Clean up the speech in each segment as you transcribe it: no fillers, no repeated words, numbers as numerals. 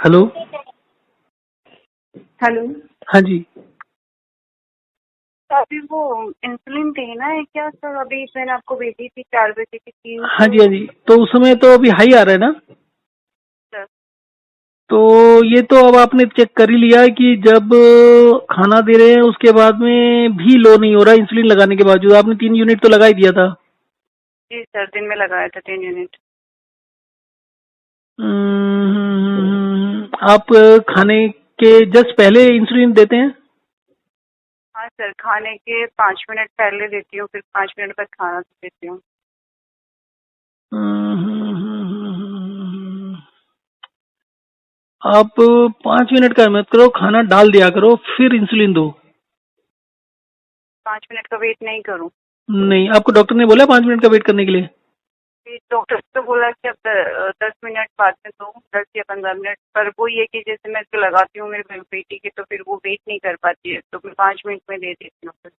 Hello. Hello. हाँ जी। अभी वो इंसुलिन थी ना क्या सर? अभी मैंने आपको भेजी थी 4 बजे की 3 हाँ जी, हाँ जी। तो उस समय तो अभी हाई आ रहा है ना? सर। तो ये तो अब आपने चेक कर ही लिया है कि जब खाना दे रहे हैं उसके बाद में भी लो नहीं हो रहा इंसुलिन लगाने के बावजूद। आपने 3 यूनिट तो लगा ही दिया था। जी सर, दिन में लगाया था 3 यूनिट। आप खाने के जस्ट पहले इंसुलिन देते हैं? हाँ सर, खाने के 5 मिनट पहले देती हूँ, फिर 5 मिनट बाद खाना देती हूँ। आप 5 मिनट का मत करो, खाना डाल दिया करो फिर इंसुलिन दो। 5 मिनट का वेट नहीं करूँ? नहीं, आपको डॉक्टर ने बोला 5 मिनट का वेट करने के लिए? फिर डॉक्टर ने तो बोला कि अब 10 मिनट बाद में दो, 10 या 15 मिनट। पर वो ये कि जैसे मैं इसको लगाती हूँ मेरे बेटी की, तो फिर वो वेट नहीं कर पाती है, तो मैं 5 मिनट में दे देती हूँ फिर।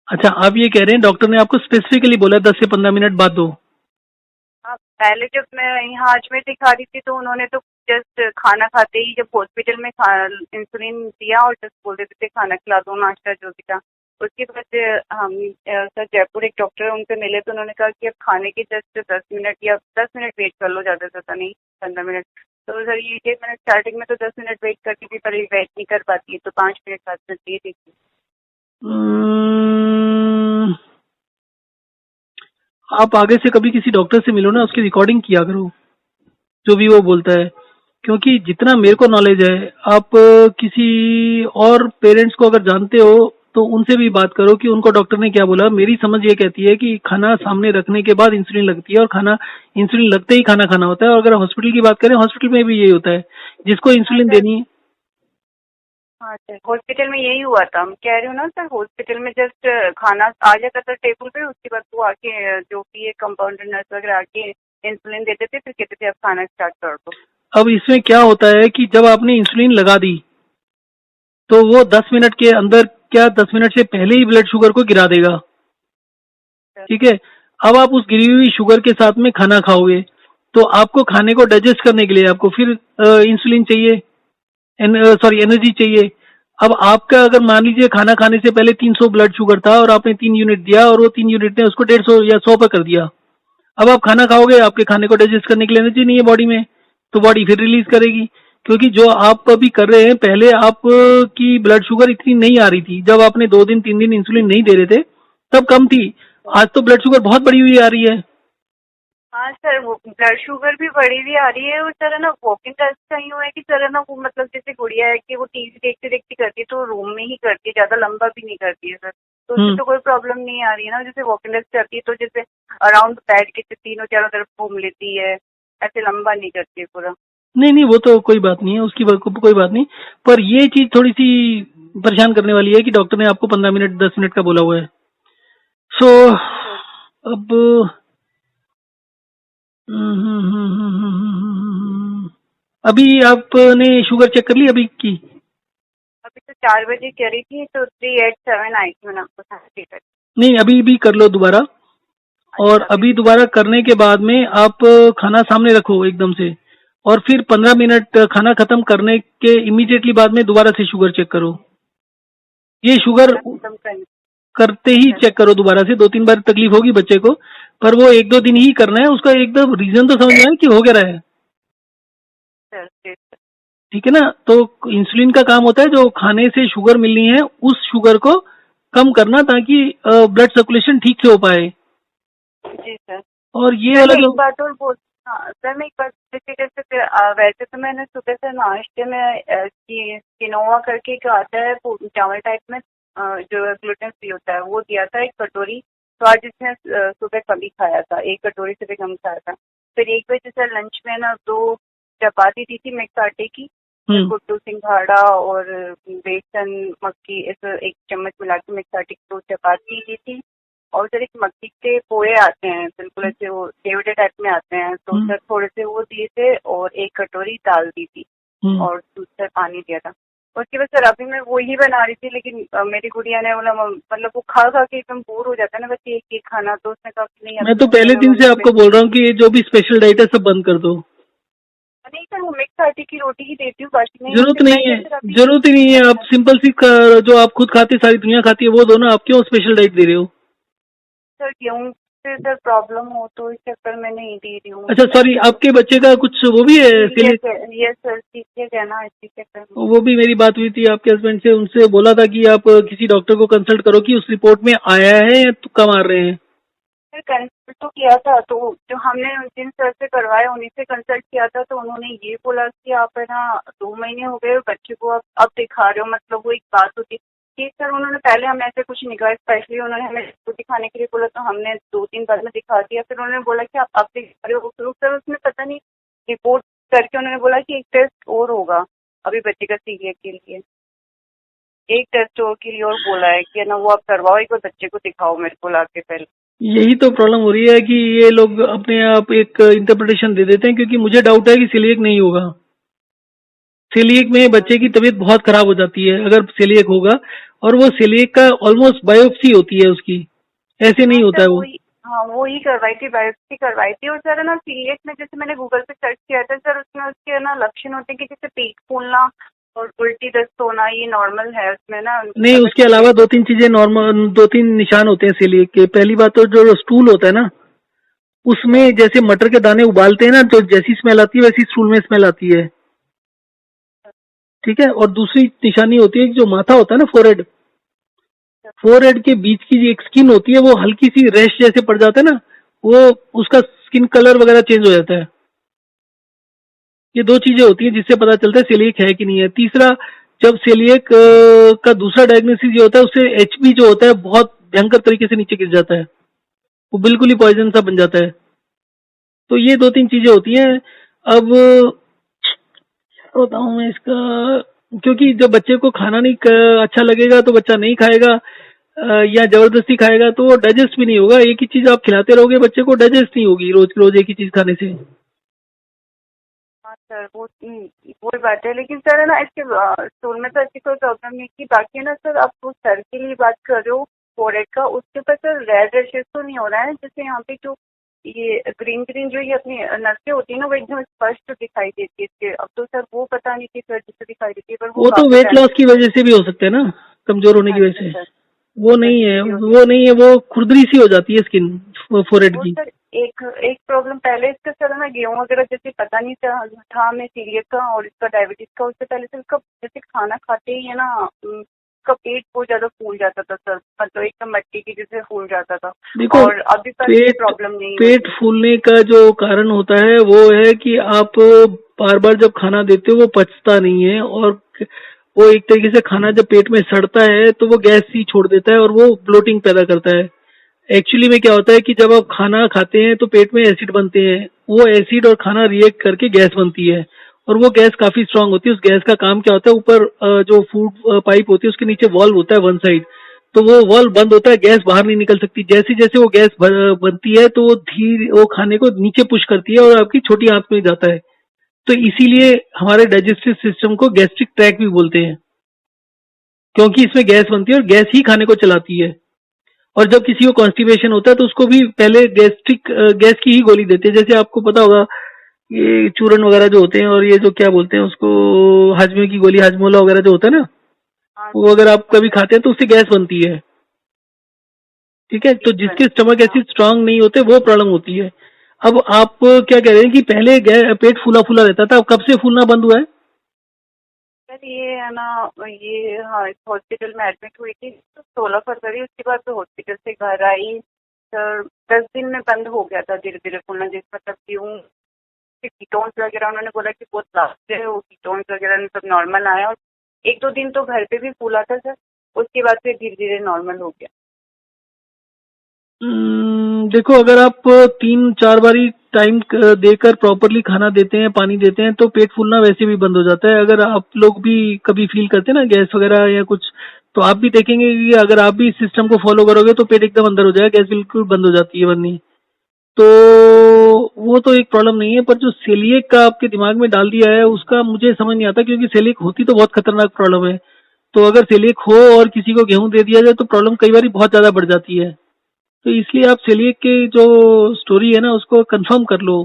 अच्छा, आप ये कह रहे हैं डॉक्टर ने आपको स्पेसिफिकली बोला 10 से 15 मिनट बाद दो? हाँ, पहले जब मैं यहाँ अजमेर दिखा रही थी तो उन्होंने तो जस्ट खाना खाते ही, जब हॉस्पिटल में इंसुलिन दिया और जस्ट बोल देते थे खाना खिला दो, नाश्ता जो भी था। उसके बाद हम सर जयपुर एक डॉक्टर है, उनसे मिले तो उन्होंने कहा कि अब खाने के जस्ट 10 मिनट या 10 मिनट वेट कर लो, ज़्यादा ज़्यादा नहीं, 15 मिनट। तो सर ये कि मैंने स्टार्टिंग में तो 10 मिनट वेट करती थी, पर ये वेट नहीं कर पाती है, तो 5 मिनट बाद में दे देती हूँ। हम्म, आप आगे से कभी किसी डॉक्टर से मिलो ना, उसकी रिकॉर्डिंग किया करो जो भी वो बोलता है। क्योंकि जितना मेरे को नॉलेज है, आप किसी और पेरेंट्स को अगर जानते हो तो उनसे भी बात करो कि उनको डॉक्टर ने क्या बोला। मेरी समझ ये कहती है कि खाना सामने रखने के बाद इंसुलिन लगती है और खाना इंसुलिन लगते ही खाना खाना होता है। और अगर हॉस्पिटल की बात करें, हॉस्पिटल में भी यही होता है, जिसको हाँ इंसुलिन सर। देनी है। हाँ सर, हॉस्पिटल में यही हुआ था, मैं कह रही हूँ ना सर, हॉस्पिटल में जस्ट खाना आ जाता था टेबल पे, उसके बाद वो आके जो भी है कंपाउंडर नर्स वगैरह आके इंसुलिन देते थे, फिर कहते थे अब खाना स्टार्ट कर दो। अब इसमें क्या होता है कि जब आपने इंसुलिन लगा दी तो वो 10 मिनट के अंदर, क्या 10 मिनट से पहले ही ब्लड शुगर को गिरा देगा। सर। ठीक है। अब आप उस गिरी हुई शुगर के साथ में खाना खाओगे तो आपको खाने को डाइजेस्ट करने के लिए आपको फिर इंसुलिन चाहिए, सॉरी एनर्जी चाहिए। अब आपका अगर मान लीजिए खाना खाने से पहले 300 ब्लड शुगर था और आपने 3 यूनिट दिया और वो 3 यूनिट ने उसको 150 या 100 पर कर दिया। अब आप खाना खाओगे, आपके खाने को डाइजेस्ट करने के लिए एनर्जी नहीं है बॉडी में, तो बॉडी फिर रिलीज करेगी। क्योंकि जो आप अभी कर रहे हैं, पहले आप की ब्लड शुगर इतनी नहीं आ रही थी, जब आपने 2 दिन 3 दिन इंसुलिन नहीं दे रहे थे तब कम थी। आज तो ब्लड शुगर बहुत बढ़ी हुई आ रही है। हाँ सर, वो ब्लड शुगर भी बढ़ी हुई आ रही है, और सर है ना वॉकिंग का ऐसा ही हुआ है कि सर है ना, वो मतलब जैसे गुड़िया है कि वो टीवी देखते देखते करती है, तो रूम में ही करती है, ज्यादा लंबा भी नहीं करती है सर। तो उससे हम्म। तो कोई प्रॉब्लम नहीं आ रही है ना, जैसे वॉकिंग डेस्क करती है तो जैसे अराउंड बेड के तीनों चारों तरफ घूम लेती है, ऐसे लंबा नहीं करती है पूरा। नहीं नहीं, वो तो कोई बात नहीं है, उसकी कोई बात नहीं। पर ये चीज थोड़ी सी परेशान करने वाली है कि डॉक्टर ने आपको 15 मिनट 10 मिनट का बोला हुआ है। सो हाँ सर। अब अभी आपने शुगर चेक कर ली अभी की? अभी तो 4 बजे कह रही थी, तो 387 आई थी, मैंने आपको सांची कर। नहीं, अभी भी कर लो दोबारा। और अच्छा, अभी अभी भी दोबारा करूँ? करने के बाद में आप खाना सामने रखो एकदम से, और फिर 15 मिनट खाना खत्म करने के इमीडिएटली बाद में दोबारा से शुगर चेक करो। ये शुगर खाना खत्म करने। करते ही अच्छा चेक करो दोबारा से। 2 3 बार तकलीफ होगी बच्चे को, पर वो 1 2 दिन ही करना है। उसका एकदम रीजन तो समझ में आए कि हो क्या रहा है। सर, ठीक है। ठीक है ना? तो इंसुलिन का काम होता है जो खाने से शुगर मिलनी है उस शुगर को कम करना, ताकि ब्लड सर्कुलेशन ठीक से हो पाए। जी सर। और ये सर वाला मैं जो एक बात और बोल। हाँ सर, मैं एक बात जैसे जैसे वैसे तो मैंने सुबह से नाश्ते में किनोवा करके एक आता है चावल टाइप में, जो ग्लूटेन फ्री होता है, वो दिया था 1 कटोरी। तो आज इसने सुबह कभी खाया था, 1 कटोरी से भी कम खाया था। फिर 1 बजे सर लंच में ना 2 चपाती दी थी मिक्स आटे की, कुट्टू सिंघाड़ा और बेसन मक्की, ऐसे 1 चम्मच मिला के मिक्स आटे की 2 चपाती दी थी। और सर एक मक्की के पोहे आते हैं, बिल्कुल ऐसे वो डेवडे टाइप में आते हैं, तो हम्म, सर थोड़े से वो दिए थे और 1 कटोरी दाल दी थी हम्म। और दूध से पानी दिया था। उसके बाद सर अभी मैं वही बना रही थी, लेकिन मेरी गुड़िया ने बोला मतलब वो खा खा के एकदम बोर हो जाता है ना बच्चे एक एक खाना, तो उसने कहा कि नहीं मैं अभी तो नहीं पहले मैं दिन से मम्मी आपको बोल रहा हूँ कि ये जो भी स्पेशल डाइट है सब बंद कर दो। नहीं सर, वो मिक्स आटे की रोटी ही देती हूँ, बाकी नहीं। जरूरत फिर मैं नहीं है, कैसे अभी जरूरत ही नहीं है। आप सिंपल सी जो आप खुद खाते सारी दुनिया खाती है वो दो ना, आप क्यों स्पेशल डाइट दे रहे हो? सर गेहूँ से सर प्रॉब्लम हो तो इस चक्कर में नहीं दे रही हूँ। अच्छा सॉरी, आपके बच्चे का कुछ वो भी है यस सिलिक? सर, यस सर, सीरियस है ना, इसी चक्कर में। वो भी मेरी बात हुई थी आपके हस्बैंड से, उनसे बोला था कि आप किसी डॉक्टर को कंसल्ट करो कि उस रिपोर्ट में आया है या तुक्का मार रहे हैं। सर कंसल्ट तो किया था, तो जो हमने जिन सर से करवाया उन्हीं से कंसल्ट किया था, तो उन्होंने ये बोला कि आप है ना 2 महीने हो गए बच्चे को अब दिखा रहे हो, मतलब वो एक बात होती कि सर उन्होंने पहले हमें ऐसे कुछ नहीं कहा, स्पेशली उन्होंने हमें तो दिखाने के लिए बोला, तो हमने 2-3 बार में दिखा दिया। फिर उन्होंने बोला कि आप अब दिखा रहे हो, फिर सर उसमें पता नहीं रिपोर्ट करके उन्होंने बोला कि एक टेस्ट और होगा अभी बच्चे का सीरियस के लिए, एक टेस्ट और के लिए और बोला है कि ना वो आप करवाओ, एक बार बच्चे को दिखाओ मेरे को लाके पहले। यही तो प्रॉब्लम हो रही है कि ये लोग अपने आप एक इंटरप्रिटेशन दे देते हैं, क्योंकि मुझे डाउट है कि सेलिएक नहीं होगा। सेलिएक में बच्चे की तबीयत बहुत खराब हो जाती है अगर सेलिएक होगा, और वो सेलिएक का ऑलमोस्ट बायोप्सी होती है उसकी, ऐसे हाँ नहीं होता सर है वो। वही, हाँ वो ही करवाई थी, बायोप्सी करवाई थी। और सर है ना सीरियस में जैसे मैंने गूगल पे सर्च किया था सर, उसमें उसके है ना लक्षण होते हैं कि जैसे पेट फूलना और उल्टी दस्त होना, ये नॉर्मल है उसमें ना। नहीं, अगर उसके अलावा सीरियस हो दो तीन तो चीजें नॉर्मल, दो तीन निशान होते हैं सेलिएक के। पहली बात तो जो स्टूल होता है ना, उसमें जैसे मटर के दाने उबालते हैं ना, तो जैसी स्मेल आती है वैसी स्टूल में स्मेल आती है। ठीक है। और दूसरी निशानी होती है कि जो माथा होता है ना, फोरहेड, फोरहेड के बीच की जो एक स्किन होती है वो हल्की सी रैश जैसे पड़ जाता है ना, वो उसका स्किन कलर वगैरह चेंज हो जाता है। ये दो चीजें होती हैं जिससे पता चलता है सेलिएक है कि नहीं है। तीसरा, जब सेलिएक का दूसरा डायग्नोसिस ये होता है, उससे एचबी जो होता है बहुत भयंकर तरीके से नीचे गिर जाता है, वो बिल्कुल ही पॉइजन सा बन जाता है। तो ये दो तीन चीजें होती हैं। अब क्या बताऊं मैं इसका, क्योंकि जब बच्चे को खाना नहीं अच्छा लगेगा तो बच्चा नहीं खाएगा, या जबरदस्ती खाएगा तो वो डाइजेस्ट भी नहीं होगा। एक ही चीज आप खिलाते रहोगे बच्चे को, डाइजेस्ट नहीं होगी रोज रोज एक ही चीज खाने से। हाँ सर वही बात है। लेकिन सर है ना इसके स्टूल में तो ऐसी कोई प्रॉब्लम नहीं थी, बाकी है ना सर आप उस सर के लिए बात कर रहे हो फोरहेड का, उसके ऊपर सर रेड रेशेस तो नहीं हो रहा है? जैसे यहाँ पे जो ये ग्रीन ग्रीन जो ये अपनी नसें होती है ना, वो एकदम स्पष्ट दिखाई देती है इसके। अब तो सर वो पता नहीं किस वजह से दिखाई देती है, पर वो वो तो काफी वेट टाइम लॉस से। की वजह से भी हो सकता है ना, कमजोर होने की वजह अच्छा से। सर, वो अच्छा नहीं ये है, भी हो वो सकता नहीं है, वो खुरदरी सी हो जाती है स्किन फोरहेड है। और की। सर एक एक प्रॉब्लम पहले इसका सर ना गेहूं वगैरह जैसे पता नहीं था हमें सीरियस का और इसका डायबिटीज का, उससे पहले सर इसका जैसे खाना खाते ही है ना इसका पेट बहुत ज्यादा फूल जाता था सर, मतलब एकदम मट्टी की जैसे फूल जाता था। देखो, और अभी तक ये पेट प्रॉब्लम नहीं हुई पेट है। फूलने का जो कारण होता है वो है कि आप बार बार जब खाना देते हो वो पचता नहीं है, और वो एक तरीके से खाना जब पेट में सड़ता है तो वो गैस ही छोड़ देता है और वो ब्लोटिंग पैदा करता है। एक्चुअली में क्या होता है कि जब आप खाना खाते हैं तो पेट में एसिड बनते हैं, वो एसिड और खाना रिएक्ट करके गैस बनती है, और वो गैस काफी स्ट्रांग होती है। उस गैस का काम क्या होता है, ऊपर जो फूड पाइप होती है उसके नीचे वॉल्व होता है वन साइड, तो वो वॉल्व बंद होता है, गैस बाहर नहीं निकल सकती। जैसे जैसे वो गैस बनती है तो वो खाने को नीचे पुश करती है और आपकी छोटी आंत में जाता है। तो इसीलिए हमारे डाइजेस्टिव सिस्टम को गैस्ट्रिक ट्रैक भी बोलते हैं, क्योंकि इसमें गैस बनती है और गैस ही खाने को चलाती है। और जब किसी को कॉन्स्टिपेशन होता है तो उसको भी पहले गैस की ही गोली देते हैं। जैसे आपको पता होगा ये चूरन वगैरह जो होते हैं, और ये जो क्या बोलते हैं उसको, हाजमे की गोली, हाजमोला वगैरह जो होता है ना, हाँ वो अगर आप कभी खाते हैं तो उससे गैस बनती है। ठीक है। तो ठीक है। जिसके स्टमक हाँ एसिड स्ट्रांग नहीं होते वो प्रॉब्लम होती है। अब आप क्या कह रहे हैं कि पहले पेट फूला फूला रहता था, अब कब से फूलना बंद हुआ है? सर ये है ना, ये हाँ इस हॉस्पिटल में एडमिट हुई थी तो 16 फरवरी, उसके बाद तो हॉस्पिटल से घर आई सर, 10 दिन में बंद हो गया था धीरे धीरे फूलना। जिस मतलब गेहूँ कीटोन्स वगैरह उन्होंने बोला कि बहुत लास्ट है, वो कीटोन्स वगैरह सब नॉर्मल आया, और 1-2 दिन तो घर पे भी फूला था सर, उसके बाद फिर धीरे धीरे नॉर्मल हो गया। देखो, अगर आप 3-4 बारी टाइम देकर प्रॉपरली खाना देते हैं, पानी देते हैं, तो पेट फूलना वैसे भी बंद हो जाता है। अगर आप लोग भी कभी फील करते हैं ना गैस वगैरह या कुछ, तो आप भी देखेंगे कि अगर आप भी इस सिस्टम को फॉलो करोगे तो पेट एकदम अंदर हो जाएगा, गैस बिल्कुल बंद हो जाती है बननी। तो वो तो एक प्रॉब्लम नहीं है, पर जो सेलिएक का आपके दिमाग में डाल दिया है उसका मुझे समझ नहीं आता, क्योंकि सेलिएक होती तो बहुत खतरनाक प्रॉब्लम है। तो अगर सेलिएक हो और किसी को गेहूं दे दिया जाए तो प्रॉब्लम कई बार बहुत ज्यादा बढ़ जाती है। तो इसलिए आप सेलिएक की जो स्टोरी है ना उसको कंफर्म कर लो।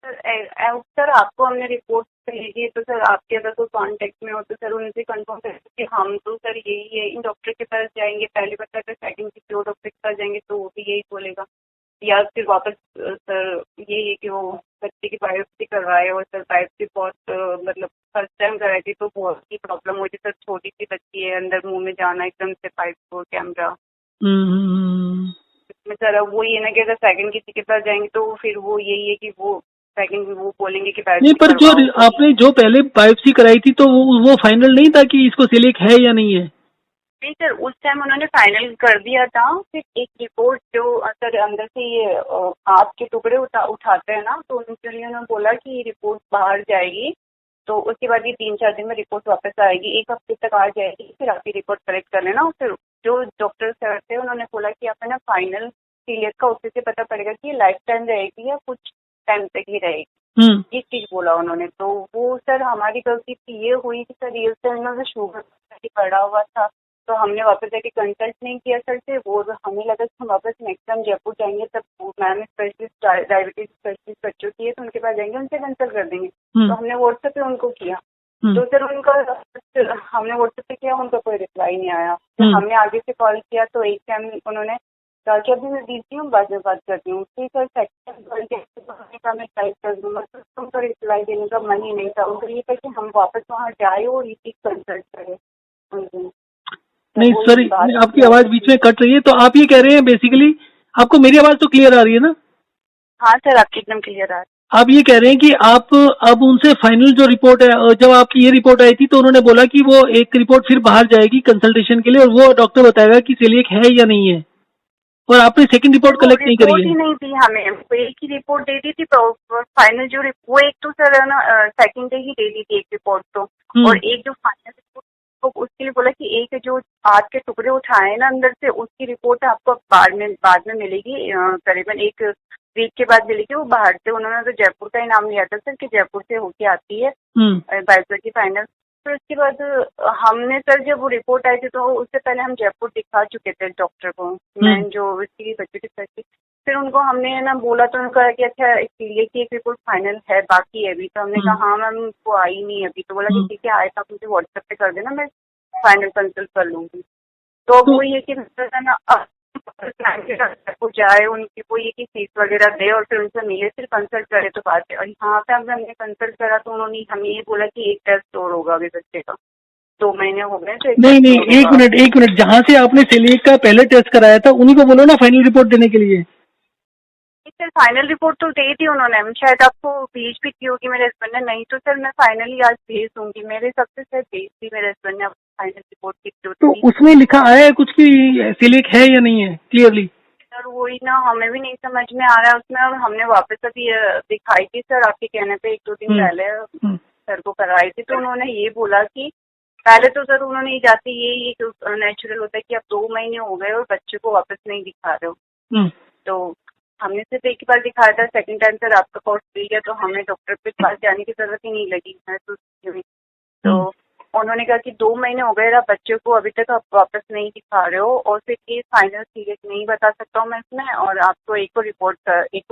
सर आपको हमने रिपोर्ट भेजी है, तो सर आपके अगर कोई कांटेक्ट में हो तो सर उनसे कंफर्म करें कि हम तो सर यही है, इन डॉक्टर के पास जाएंगे, पहले बता कर सेकंड किसी और डॉक्टर के पास जाएंगे तो वो भी यही बोलेगा, या फिर वापस सर यही है कि वो बच्चे की बायोप्सी करवाए, और सर बायोप्सी बहुत मतलब फर्स्ट टाइम कराई थी तो बहुत ही प्रॉब्लम हुई थी सर, छोटी सी बच्ची है, अंदर मुंह में जाना एकदम से पाइप को कैमरा में सर। अब वो ये ना कि अगर सेकंड किसी के पास जाएंगे तो फिर वो यही है कि वो सेकंड वो बोलेंगे कि नहीं, बायोप्सी पर जो करवाओ, तो आपने जो पहले बायोप्सी कराई थी तो वो फाइनल नहीं था कि इसको सेलिक है या नहीं है? नहीं सर उस टाइम उन्होंने फाइनल कर दिया था। फिर एक रिपोर्ट जो सर अंदर से ये आंत के टुकड़े उठाते हैं ना, तो उनके लिए उन्होंने बोला कि ये रिपोर्ट बाहर जाएगी, तो उसके बाद ये 3-4 दिन में रिपोर्ट वापस आएगी, 1 हफ्ते तक आ जाएगी, फिर आपकी रिपोर्ट कलेक्ट कर लेना। फिर जो डॉक्टर सर थे उन्होंने बोला कि आप है ना फाइनल सीलियक का उसी से पता पड़ेगा कि लाइफ टाइम रहेगी या कुछ टाइम तक ही रहेगी, ये चीज बोला उन्होंने। तो वो सर हमारी गलती थी, ये हुई कि सर रियल टाइम में शुगर पड़ा हुआ था, तो हमने वापस जाके कंसल्ट नहीं किया सर से। वो हमें लगा कि हम वापस नेक्स्ट टाइम जयपुर जाएंगे तब मैम स्पेशलिस्ट डायबिटीज स्पेशलिस्ट बच्चों की है तो उनके पास जाएंगे, उनसे कंसल्ट कर देंगे। तो हमने व्हाट्सएप पे उनको किया, तो सर उनका हमने व्हाट्सएप पे किया, उनका कोई रिप्लाई नहीं आया। तो हमने आगे से कॉल किया तो एक टाइम उन्होंने कहा कि अभी मैं बिजी हूँ, बाद में बात करती हूँ। फिर सर सेकंड कॉल किया, मैं टाइप कर दूंगा, तो उनका रिप्लाई देने का मन ही नहीं था। उनका ये था कि हम वापस वहाँ जाए और इसी कंसल्ट करें उनसे। नहीं सर, आपकी आवाज बीच में कट रही है, तो आप ये कह रहे हैं बेसिकली, आपको मेरी आवाज तो क्लियर आ रही है ना? हाँ सर आपकी एकदम क्लियर आ रही है। आप ये कह रहे हैं कि आप अब उनसे फाइनल जो रिपोर्ट है, जब आपकी ये रिपोर्ट आई थी तो उन्होंने बोला कि वो एक रिपोर्ट फिर बाहर जाएगी कंसल्टेशन के लिए और वो डॉक्टर बताएगा कि सेलिएक है या नहीं है, और आपने सेकंड रिपोर्ट वो कलेक्ट नहीं करी रिपोर्ट है? ही नहीं दी हमें, वो एक ही रिपोर्ट दे दी थी फाइनल जो वो एक तो सर है ना सेकंड डे ही दे दी थी एक रिपोर्ट तो, और एक जो फाइनल रिपोर्ट तो उसके लिए बोला कि एक जो आंत के टुकड़े उठाए ना अंदर से, उसकी रिपोर्ट आपको बाद में मिलेगी, करीबन 1 वीक के बाद मिलेगी। वो बाहर से उन्होंने तो जयपुर का ही नाम लिया था सर कि जयपुर से होके आती है बायोप्सी फाइनल। फिर उसके बाद हमने सर जब वो रिपोर्ट आई थी तो उससे पहले हम जयपुर दिखा चुके थे डॉक्टर को, मैं जो उसकी बच्चों की सर्जरी। फिर उनको हमने ना बोला तो उन्होंने कहा कि अच्छा इसलिए की एक रिपोर्ट फाइनल है, बाकी है अभी। तो हमने कहा हाँ मैम वो आई नहीं अभी, तो बोला कि ठीक है आए तो आप मुझे व्हाट्सएप पे कर देना, मैं फाइनल कंसल्ट कर लूंगी। तो अब वो ये कि ना को जाए उनकी वो ये की फीस वगैरह दे और फिर उनसे मिले फिर कंसल्ट करे तो बात है। और यहाँ पे हमने कंसल्ट करा तो उन्होंने हमें ये बोला कि एक टेस्ट और होगा अभी बच्चे का, 2 महीने हो गए तो नहीं, एक मिनट, जहाँ से आपने सेलिएक का पहले टेस्ट कराया था उन्हीं को बोलो ना फाइनल रिपोर्ट देने के लिए। सर फाइनल रिपोर्ट तो दे दी उन्होंने, शायद आपको भेज भी की होगी मेरे हस्बैंड ने, नहीं तो सर मैं फाइनली आज भेज दूंगी, मेरे सबसे सर भेज दी मेरे हस्बैंड ने फाइनल रिपोर्ट की। तो उसमें लिखा आया है कुछ कि सेलिएक है या नहीं है क्लियरली? सर वही ना हमें भी नहीं समझ में आ रहा है उसमें, और हमने वापस अभी दिखाई थी सर आपके कहने पे 1-2 दिन पहले सर को करवाई थी, तो उन्होंने ये बोला कि पहले तो सर उन्होंने जाते ये नेचुरल होता है कि आप 2 महीने हो गए और बच्चे को वापस नहीं दिखा रहे हो। तो हमने सिर्फ एक ही बार दिखाया था, सेकंड टाइम सर आपका कोर्स मिल गया तो हमें डॉक्टर के पास जाने की जरूरत ही नहीं लगी है। तो उन्होंने कहा कि 2 महीने हो गए आप बच्चे को अभी तक आप वापस नहीं दिखा रहे हो, और फिर ये फाइनल सीरियस नहीं बता सकता हूँ मैं इसमें, और आपको एक रिपोर्ट एक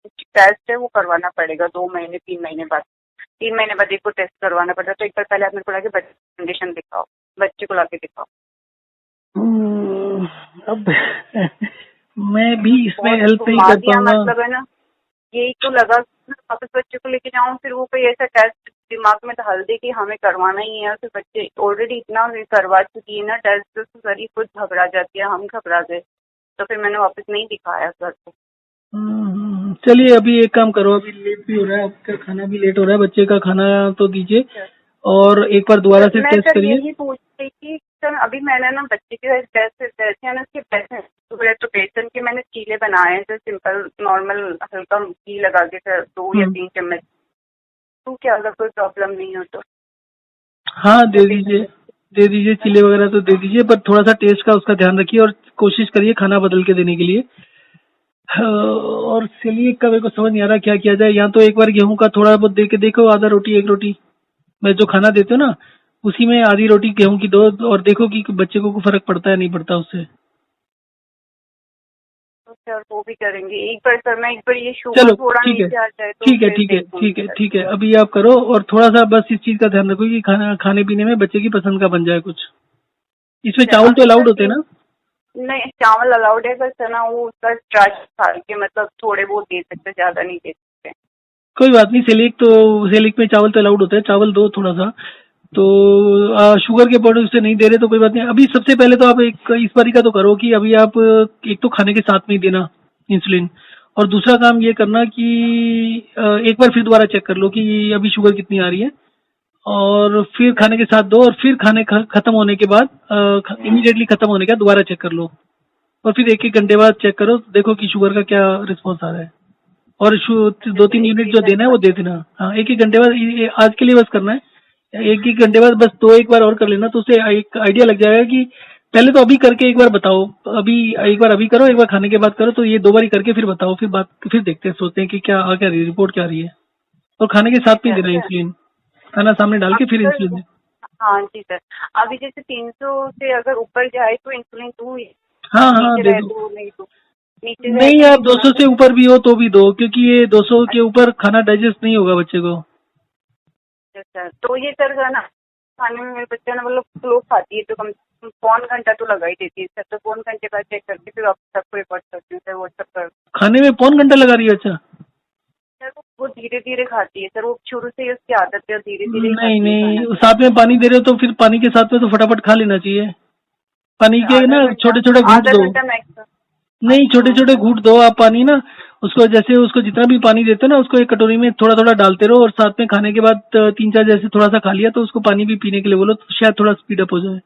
टेस्ट है वो करवाना पड़ेगा 2 महीने 3 महीने बाद, 3 महीने बाद एक को टेस्ट करवाना पड़ता है। तो एक बार पहले आप मेरे को लाके बच्चे की कंडीशन दिखाओ, बच्चे को लाके दिखाओ। अब मैं भी इसमें हेल्प नहीं कर पाऊंगा। मतलब है ना यही तो लगा वापस बच्चे को लेके जाऊँ, फिर वो कोई ऐसा टेस्ट दिमाग में डाल दे कि हमें करवाना ही है, फिर बच्चे ऑलरेडी इतना करवा चुकी है ना टेस्ट, तो सारी खुद घबरा जाती है, हम घबरा गए, तो फिर मैंने वापस नहीं दिखाया सर को। चलिए अभी एक काम करो, अभी लेट भी हो रहा है, आपका खाना भी लेट हो रहा है, बच्चे का खाना तो दीजिए और एक बार दोबारा से टेस्ट करिए। यही पूछ रही थी सर, अभी मैंने ना बच्चे के टेस्ट है ना उसके तो बेसन के मैंने चीले बनाए हैं, सिंपल नॉर्मल हल्का घी लगा के सर 2 या 3 चम्मच, तो क्या अगर कोई प्रॉब्लम नहीं हो तो? हाँ दे दीजिए चीले वगैरह तो दे दीजिए, पर थोड़ा सा टेस्ट का उसका ध्यान रखिए और कोशिश करिए खाना बदल के देने के लिए। और सेलिएक का मेरे को समझ नहीं आ रहा क्या किया जाए। यहाँ तो एक बार गेहूं का थोड़ा बहुत दे के देखो, आधा रोटी 1 रोटी, मैं जो खाना देते हो ना उसी में आधी रोटी गेहूं की दो, और देखो कि बच्चे को फर्क पड़ता है नहीं पड़ता उससे। सर वो भी करेंगे। एक बार सर मैं एक बार ये शुगर चलो थोड़ा ठीक है, नीचे आ जाए तो ठीक है, फिर ठीक है, देखूंगी ठीक है, सर। ठीक है, अभी आप करो और थोड़ा सा बस इस चीज का ध्यान रखो कि खाने पीने में बच्चे की पसंद का बन जाए कुछ। इसमें सर चावल तो अभी सर अलाउड होते हैं ना? नहीं चावल अलाउड है, बस है ना वो उसका स्टार्च खा के मतलब थोड़े बहुत दे सकते, ज्यादा नहीं दे सकते। कोई बात नहीं, सेलिक में चावल तो अलाउड होता है, चावल दो थोड़ा सा। तो शुगर के प्रोडक्ट से नहीं दे रहे तो कोई बात नहीं। अभी सबसे पहले तो आप एक इस बारी का तो करो कि अभी आप एक तो खाने के साथ में ही देना इंसुलिन, और दूसरा काम ये करना कि एक बार फिर दोबारा चेक कर लो कि अभी शुगर कितनी आ रही है, और फिर खाने के साथ दो, और फिर खाने खत्म होने के बाद इमीडिएटली खत्म होने के बाद दोबारा चेक कर लो, और फिर एक एक घंटे बाद चेक करो, देखो कि शुगर का क्या रिस्पॉन्स आ रहा है। और 2-3 यूनिट जो देना है वो दे देना। हाँ, एक एक घंटे बाद, आज के लिए बस करना है, एक एक घंटे बाद बस दो एक बार और कर लेना, तो उससे एक आइडिया लग जाएगा कि पहले तो अभी करके एक बार बताओ, अभी एक बार अभी करो, एक बार खाने के बाद करो, तो ये 2 बार ही करके फिर बताओ, फिर देखते हैं, सोचते हैं कि क्या रही रिपोर्ट क्या आ रही है। और खाने के साथ में ही देना सर इंसुलिन, खाना सामने डाल के अभी फिर सर इंसुलिन दे। हाँ जी सर, अभी जैसे 300 से अगर ऊपर जाए तो इंसुलिन दूँ, हाँ हाँ, नीचे दे रहे दो। तो नहीं दूँ, नीचे रहे नहीं, तो आप नहीं दूँ 200 ना से ऊपर भी हो तो भी दो, क्योंकि ये 200 के ऊपर खाना डाइजेस्ट नहीं होगा बच्चे को। सर? तो ये सर है ना खाने में मेरे बच्चे ना मतलब स्लो खाती है, तो कम पौन घंटा तो लगा ही देती है सर, तो पौन घंटे बाद चेक करके फिर आप सबको रिपोर्ट करती हूँ सर, व्हाट्सएप पर। खाने में पौन घंटा लगा रही है? अच्छा। सर वो धीरे धीरे खाती है सर, वो शुरू से ही उसकी आदत है, धीरे धीरे ही नहीं खाती है खाना। नहीं, साथ में पानी दे रहे हो तो फिर पानी के साथ में तो फटाफट खा लेना चाहिए। पानी सर के आधा ना घंटा, छोटे छोटे घूंट आधा दो। घंटा मैक्सिमम। नहीं, अच्छा छोटे छोटे घूंट दो आप पानी ना, उसको जैसे उसको जितना भी पानी देते हो ना, उसको एक कटोरी में थोड़ा थोड़ा डालते रहो, और साथ में खाने के बाद 3-4 जैसे थोड़ा सा खा लिया तो उसको पानी भी पीने के लिए बोलो, तो शायद थोड़ा स्पीड अप हो जाए।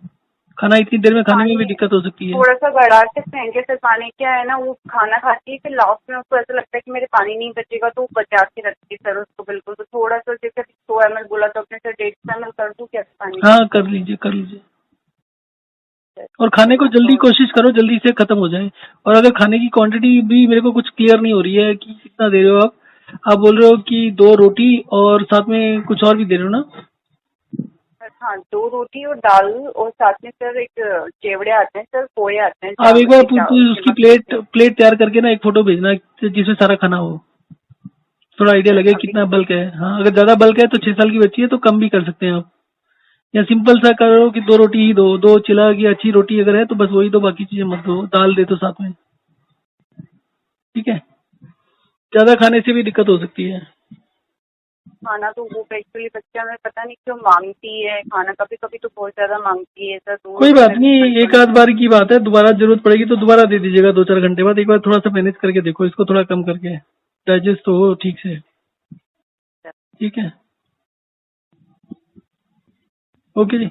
खाना इतनी देर में खाने में भी पानी दिक्कत हो सकती है। थोड़ा सा बढ़ा सकते हैं क्या सर? पानी क्या है ना, वो खाना खाती है फिर लास्ट में उसको ऐसा लगता है कि मेरे पानी नहीं बचेगा, तो वो बचा के रखती है सर उसको बिल्कुल। तो थोड़ा सा जैसे 100 ml बोला तो अपने सर 150 ml कर दूं क्या पानी? हाँ, कर लीजिए, कर लीजिए। सर और ठीक है खाने को ना जल्दी तो। कोशिश करो, जल्दी से खत्म हो जाए। और अगर खाने की क्वांटिटी भी मेरे को कुछ क्लियर नहीं हो रही है कि कितना दे रहे हो आप बोल रहे हो कि 2 रोटी और साथ में कुछ और भी दे रहे हो ना? सर हाँ 2 रोटी और दाल, और साथ में सर एक चिवड़े आते हैं सर, पोहे आते हैं आप एक चावल बार के, चावल के उसकी मक्के प्लेट के। प्लेट तैयार करके ना एक फोटो भेजना, जिसमें सारा खाना हो, थोड़ा आइडिया सर लगे अभी कितना बल्क है। हाँ, अगर ज्यादा बल्क है तो 6 साल की बच्ची है तो कम भी कर सकते हैं आप, या सिंपल सा करो कि 2 रोटी ही दो, दो चिला की अच्छी रोटी अगर है तो बस वही दो, बाकी चीजें मत दो, दाल दे दो साथ में। ठीक है, ज्यादा खाने से भी दिक्कत हो सकती है। खाना तो वो एक्चुअली बच्चा में पता नहीं क्यों मांगती है खाना, कभी कभी तो बहुत ज्यादा मांगती है सर, तो कोई उसी बात में भी नहीं, एक कंट्रोल। आध बार की बात है, दोबारा जरूरत पड़ेगी तो दोबारा दे दीजिएगा 2-4 घंटे बाद, एक बार थोड़ा सा मैनेज करके देखो इसको, थोड़ा कम करके, डाइजेस्ट तो हो ठीक से। ठीक है, ओके जी।